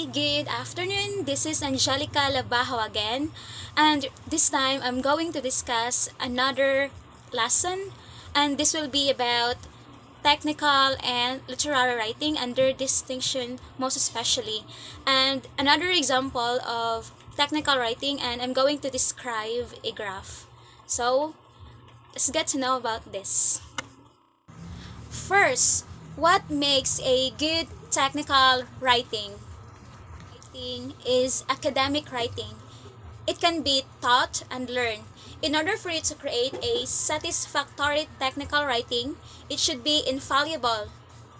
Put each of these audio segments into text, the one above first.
good afternoon. This is Angelica Labajo again, and this time I'm going to discuss another lesson, and this will be about technical and literary writing under distinction, most especially, and another example of technical writing, and I'm going to describe a graph. So, let's get to know about this. First, what makes a good technical writing? Writing is academic writing. It can be taught and learned. In order for you to create a satisfactory technical writing, it should be infallible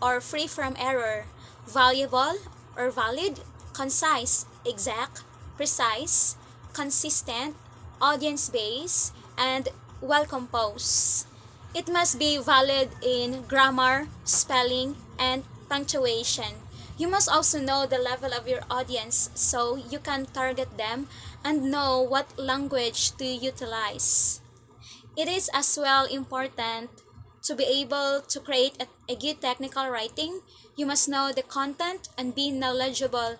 or free from error, valuable or valid, concise, exact, precise, consistent, audience-based, and well-composed. It must be valid in grammar, spelling, and punctuation. You must also know the level of your audience so you can target them and know what language to utilize. It is as well important to be able to create a good technical writing. You must know the content and be knowledgeable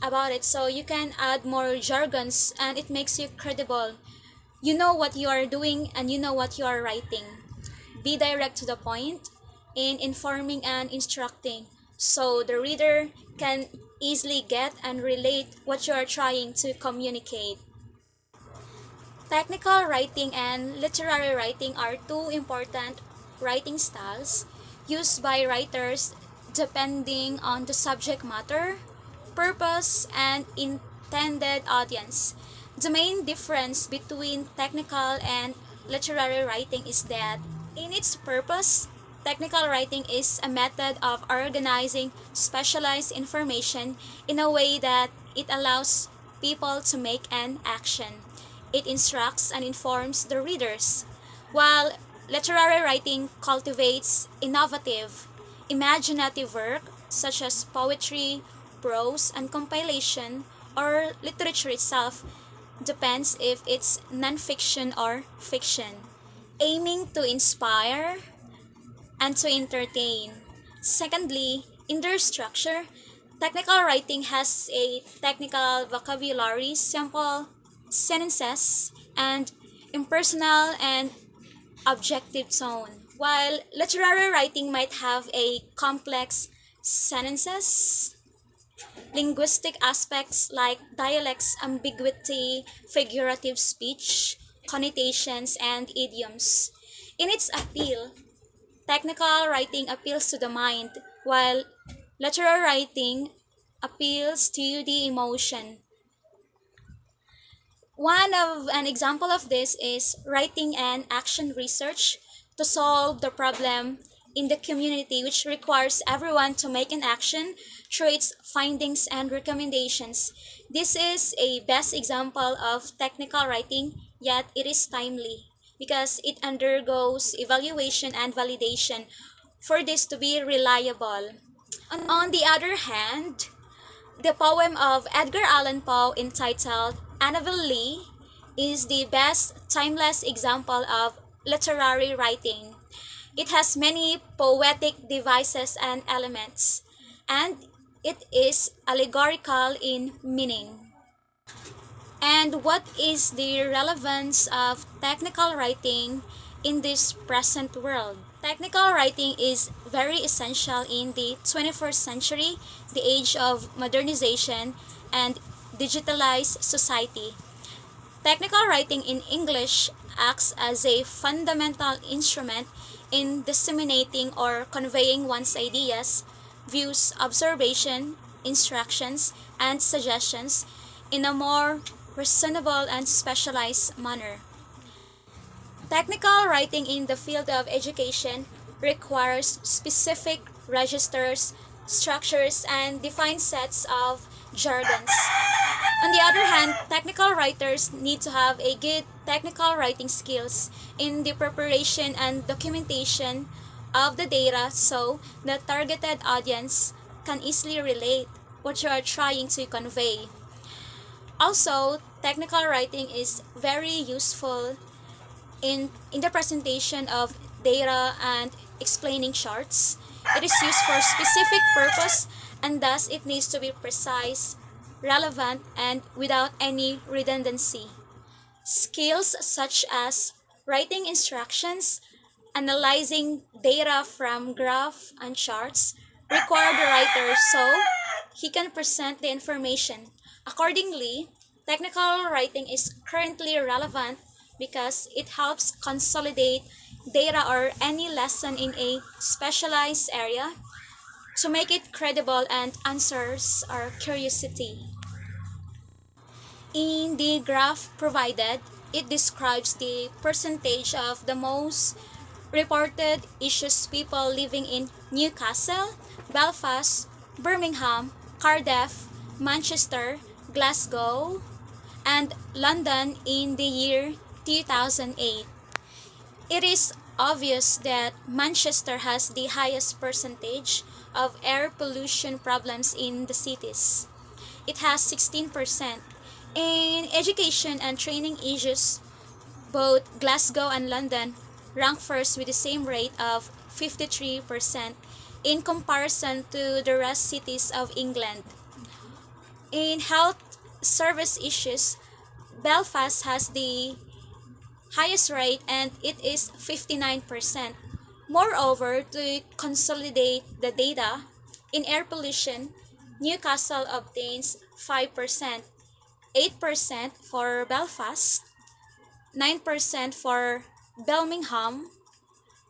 about it so you can add more jargons and it makes you credible. You know what you are doing and you know what you are writing. Be direct to the point in informing and instructing so the reader can easily get and relate what you are trying to communicate. Technical writing and literary writing are two important writing styles used by writers depending on the subject matter, purpose, and intended audience. The main difference between technical and literary writing is that in its purpose, technical writing is a method of organizing specialized information in a way that it allows people to make an action. It instructs and informs the readers, while literary writing cultivates innovative, imaginative work such as poetry, prose, and compilation, or literature itself depends if it's nonfiction or fiction, aiming to inspire and to entertain. Secondly, in their structure, technical writing has a technical vocabulary, simple sentences, and impersonal and objective tone, while literary writing might have a complex sentences, linguistic aspects like dialects, ambiguity, figurative speech, connotations, and idioms. In its appeal, technical writing appeals to the mind, while literary writing appeals to the emotion. One of an example of this is writing an action research to solve the problem in the community which requires everyone to make an action through its findings and recommendations. This is a best example of technical writing, yet it is timely because it undergoes evaluation and validation for this to be reliable. On the other hand, the poem of Edgar Allan Poe entitled Annabel Lee is the best timeless example of literary writing. It has many poetic devices and elements, and it is allegorical in meaning. And what is the relevance of technical writing in this present world? Technical writing is very essential in the 21st century, the age of modernization and digitalized society. Technical writing in English acts as a fundamental instrument in disseminating or conveying one's ideas, views, observation, instructions, and suggestions in a more reasonable and specialized manner. Technical writing in the field of education requires specific registers, structures, and defined sets of jargons. On the other hand, technical writers need to have a good technical writing skills in the preparation and documentation of the data so the targeted audience can easily relate what you are trying to convey. Also, technical writing is very useful in the presentation of data and explaining charts. It is used for specific purpose and thus it needs to be precise, relevant, and without any redundancy. Skills such as writing instructions, analyzing data from graph and charts require the writer so he can present the information. Accordingly, technical writing is currently relevant because it helps consolidate data or any lesson in a specialized area to make it credible and answers our curiosity. In the graph provided, it describes the percentage of the most reported issues people living in Newcastle, Belfast, Birmingham, Cardiff, Manchester, Glasgow, and London in the year 2008. It is obvious that Manchester has the highest percentage of air pollution problems in the cities. It has 16%. In education and training issues, both Glasgow and London rank first with the same rate of 53% in comparison to the rest cities of England. In health service issues, Belfast has the highest rate and it is 59%. Moreover, to consolidate the data, in air pollution, Newcastle obtains 5%, 8% for Belfast, 9% for Birmingham,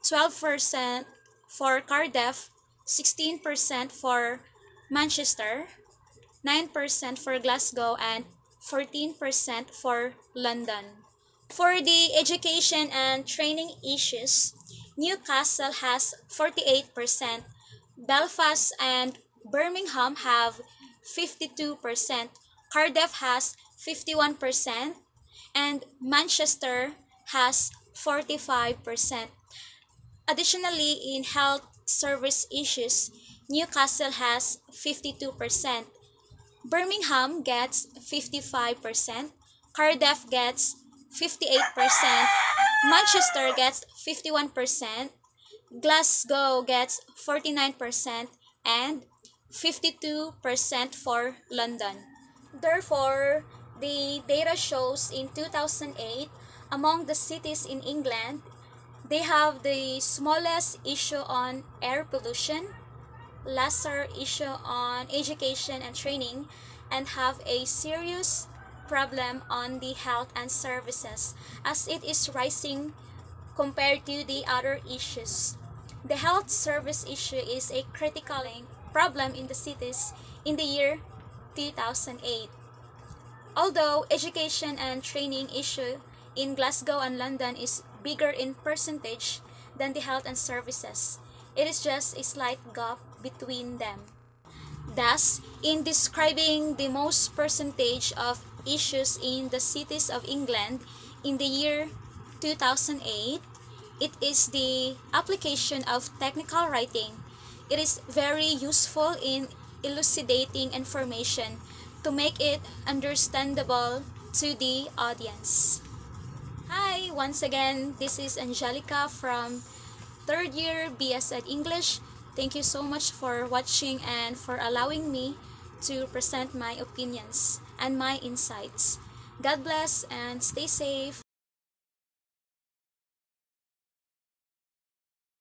12% for Cardiff, 16% for Manchester, 9% for Glasgow, and 14% for London. For the education and training issues, Newcastle has 48%, Belfast and Birmingham have 52%, Cardiff has 51%, and Manchester has 45%. Additionally, in health service issues, Newcastle has 52%, Birmingham gets 55%, Cardiff gets 58%, Manchester gets 51%, Glasgow gets 49%, and 52% for London. Therefore, the data shows in 2008, among the cities in England, they have the smallest issue on air pollution, lesser issue on education and training, and have a serious problem on the health and services as it is rising compared to the other issues. The health service issue is a critical problem in the cities in the year 2008. Although education and training issue in Glasgow and London is bigger in percentage than the health and services, it is just a slight gap between them. Thus, in describing the most percentage of issues in the cities of England in the year 2008, it is the application of technical writing. It is very useful in elucidating information to make it understandable to the audience. Hi, once again, this is Angelica from third year BS Ed English. Thank you so much for watching and for allowing me to present my opinions and my insights. God bless and stay safe.